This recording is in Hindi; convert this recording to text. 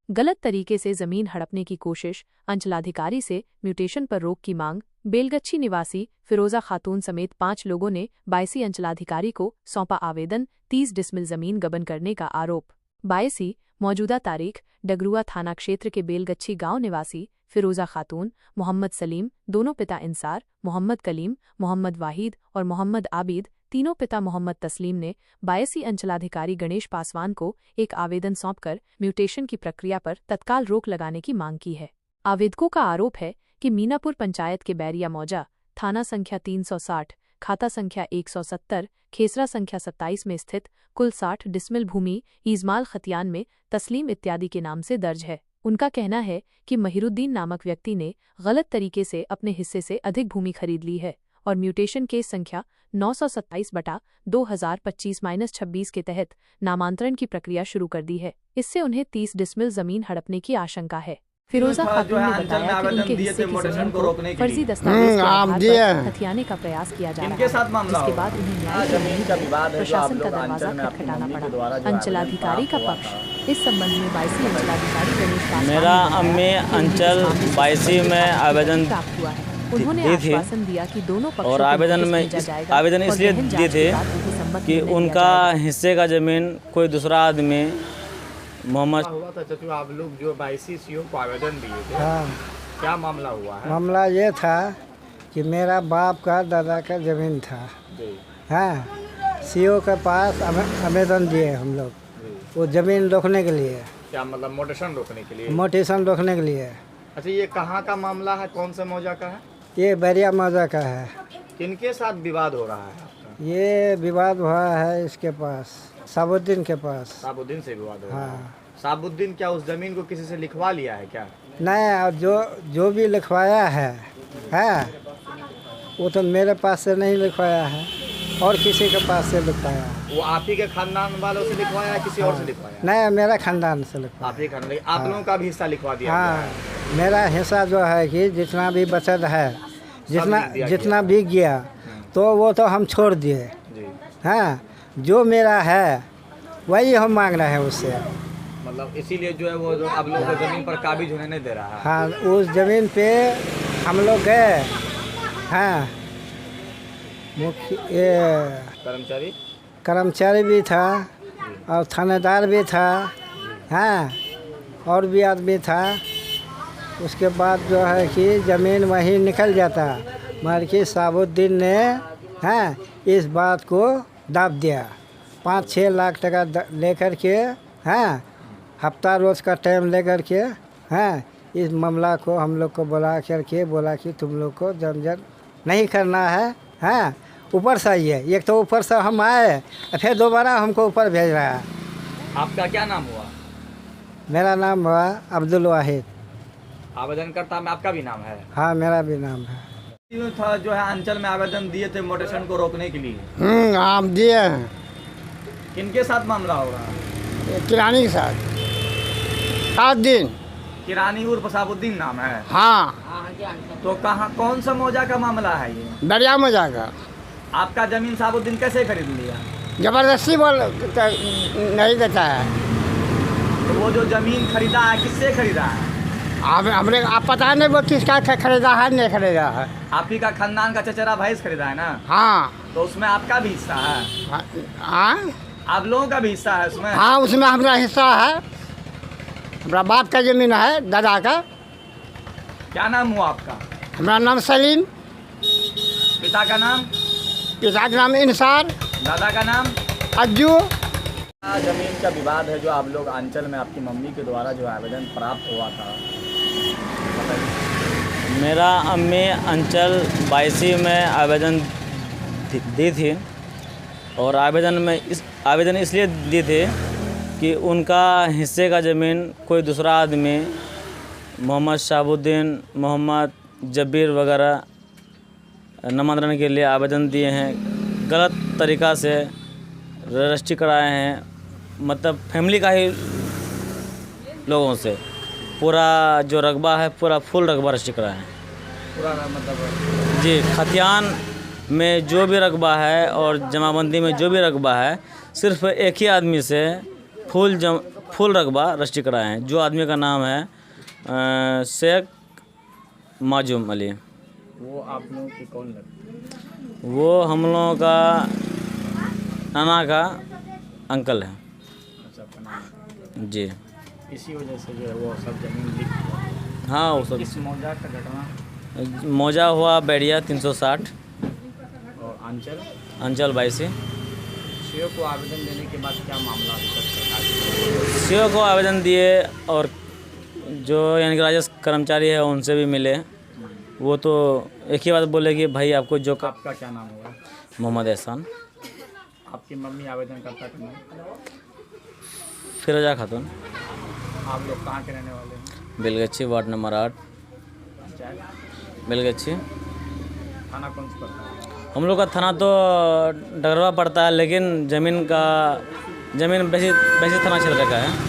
गलत तरीके से जमीन हड़पने की कोशिश, अंचलाधिकारी से म्यूटेशन पर रोक की मांग। बेलगच्छी निवासी फिरोजा खातून समेत 5 लोगों ने बायसी अंचलाधिकारी को सौंपा आवेदन। 30 डिसमिल जमीन गबन करने का आरोप। बायसी मौजूदा तारीख। डगरुआ थाना क्षेत्र के बेलगच्छी गांव निवासी फिरोजा खातून, मोहम्मद सलीम, दोनों पिता इंसार, मोहम्मद कलीम, मोहम्मद वाहिद और मोहम्मद आबिद, तीनों पिता मोहम्मद तस्लीम ने बायसी अंचलाधिकारी गणेश पासवान को एक आवेदन सौंपकर म्यूटेशन की प्रक्रिया पर तत्काल रोक लगाने की मांग की है। आवेदकों का आरोप है कि मीनापुर पंचायत के बैरिया मौजा, थाना संख्या 360, खाता संख्या 170, खेसरा संख्या 27 में स्थित कुल 60 डिसमिल भूमि ईजमाल खतियान में तस्लीम इत्यादि के नाम से दर्ज है। उनका कहना है कि महिरुद्दीन नामक व्यक्ति ने गलत तरीके से अपने हिस्से से अधिक भूमि खरीद ली है और म्यूटेशन केस संख्या 927/2025-26 के तहत नामांतरण की प्रक्रिया शुरू कर दी है। इससे उन्हें 30 डिसमिल जमीन हड़पने की आशंका है। फिरोजा खातून ने बताया कि उनके हिस्से की जमीन को फर्जी दस्तावेज के आधार पर हथियाने का प्रयास किया जा रहा है, जिसके बाद उन्हें न्याय के लिए प्रशासन का दरवाजा खटखटाना पड़ा। अंचलाधिकारी का पक्ष। इस संबंध में बायसी अंचलाधिकारी गणेश पासवान मेरा अम्मी अंचल बायसी में आवेदन प्राप्त हुआ है। उन्होंने आश्वासन दिया कि दोनों पक्षों और आवेदन इसलिए दिए थे कि उनका हिस्से का जमीन कोई दूसरा आदमी मोहम्मद हुआ था। चाचू आप लोग जो बायसी सीओ को आवेदन दिए थे, हाँ, क्या मामला हुआ है? मामला ये था कि मेरा बाप का दादा का ज़मीन था। हाँ, सीओ के पास आवेदन दिए हम लोग वो ज़मीन रोकने के लिए। क्या मतलब मोटेशन रोकने के लिए? मोटेशन रोकने के लिए। अच्छा, ये कहाँ का मामला है? कौन से मौजा का है? ये बैरिया मौजा का है। किनके साथ विवाद हो रहा है आपका? ये विवाद हुआ है इसके पास, साबुद्दीन के पास। साबुद्दीन से विवाद हो रहा है? हाँ। साबुद्दीन क्या उस जमीन को किसी से लिखवा लिया है क्या? नहीं, और जो भी लिखवाया है वो तो मेरे पास से नहीं लिखवाया है और किसी के पास से लिखवाया है। वो आप ही के खानदान वालों से लिखवाया है, किसी और से लिखवाया? नहीं, मेरा खानदान से लिखवाया। आप ही खानदान। आप लोगों का भी हिस्सा लिखवा दिया? हाँ, मेरा हिस्सा जो है कि जितना भी बचत है, जितना बिक गया तो वो तो हम छोड़ दिए। हाँ, जो मेरा है वही हम मांग रहे हैं उससे। मतलब इसीलिए जो है वो आप लोगों को जमीन पर काबिज होने नहीं दे रहा है? हाँ, उस जमीन पे हम लोग गए। हाँ, मुख्य कर्मचारी भी था और थानेदार भी था। हाँ, और भी आदमी था। उसके बाद जो है कि ज़मीन वहीं निकल जाता, मगर कि साबुद्दीन ने इस बात को दाब दिया। 5-6 लाख टका लेकर के हफ्ता रोज़ का टाइम लेकर के इस मामला को हम लोग को बोला कि तुम लोग को जमजट नहीं करना है। ऊपर से आइए। एक तो ऊपर से हम आए, फिर दोबारा हमको ऊपर भेज रहा है। आपका क्या नाम हुआ? मेरा नाम हुआ अब्दुल वाहिद। आवेदनकर्ता में आपका भी नाम है? हाँ, मेरा भी नाम है। था जो है अंचल में आवेदन दिए थे मोटेशन को रोकने के लिए। आप दिए हैं। किनके साथ मामला हो रहा है? किरानी के साथ। 7 दिन। किरानी उर्फ साबुद्दीन नाम है? हाँ। तो कहाँ, कौन सा मौजा का मामला है ये? बैरिया मौजा का। आपका जमीन साबुद्दीन कैसे खरीद लिया? जबरदस्ती नहीं देता है। तो वो जो जमीन खरीदा है किससे खरीदा है? आप पता नहीं वो किसका खरीदा है, नहीं खरीदा है। आप ही का खानदान का चचेरा भाई खरीदा है ना? हाँ। तो उसमें आपका भी हिस्सा है? हाँ, आप लोगों का भी हिस्सा है उसमें? हाँ, उसमें हमारा हिस्सा है। हमारा बाप का जमीन है, दादा का। क्या नाम हुआ आपका? हमारा नाम सलीम। पिता का नाम? पिता का नाम इंसार। दादा का नाम? अज्जू। जमीन का विवाद है जो आप लोग अंचल में आपकी मम्मी के द्वारा जो आवेदन प्राप्त हुआ था। मेरा अम्मी अंचल बायसी में आवेदन दी थी और आवेदन इसलिए दी थी कि उनका हिस्से का ज़मीन कोई दूसरा आदमी मोहम्मद शाहबुद्दीन, मोहम्मद जब्बीर वगैरह नामांतरण के लिए आवेदन दिए हैं। गलत तरीक़ा से रजिस्ट्री कराए हैं, मतलब फैमिली का ही लोगों से पूरा जो रकबा है पूरा फुल रकबा रजिस्ट्री कराए हैं। पूरा मतलब जी, खतियान में जो भी रकबा है और जमाबंदी में जो भी रकबा है सिर्फ एक ही आदमी से फुल रकबा रजिस्ट्री कराए हैं। जो आदमी का नाम है शेख माजूम अली। वो आप लोगों की कौन लगती है? वो हम लोगों का नाना का अंकल है। अच्छा, आपका नाम है। जी इसी वजह से जो है वो सब जमीन लिख गया। हाँ, वो सब इस मौजा का घटना मौजा हुआ बैरिया 360 और अंचल 22। सीओ को आवेदन देने के बाद क्या मामला अभी तक सरकार सीओ को आवेदन दिए और जो यानी कि राजस्व कर्मचारी है उनसे भी मिले। वो तो एक ही बात बोले कि भाई आपको जो आपका क्या नाम होगा? मोहम्मद एहसान। आपकी मम्मी आवेदन करता था? फिरोजा खातून, आप लोग कहाँ के रहने वाले हैं? Belgachhi ward number 8 panchayat Belgachhi. थाना कौन सा पड़ता है? हम लोग का थाना तो डगरवा पड़ता है, लेकिन ज़मीन बेसी थाना क्षेत्र का है।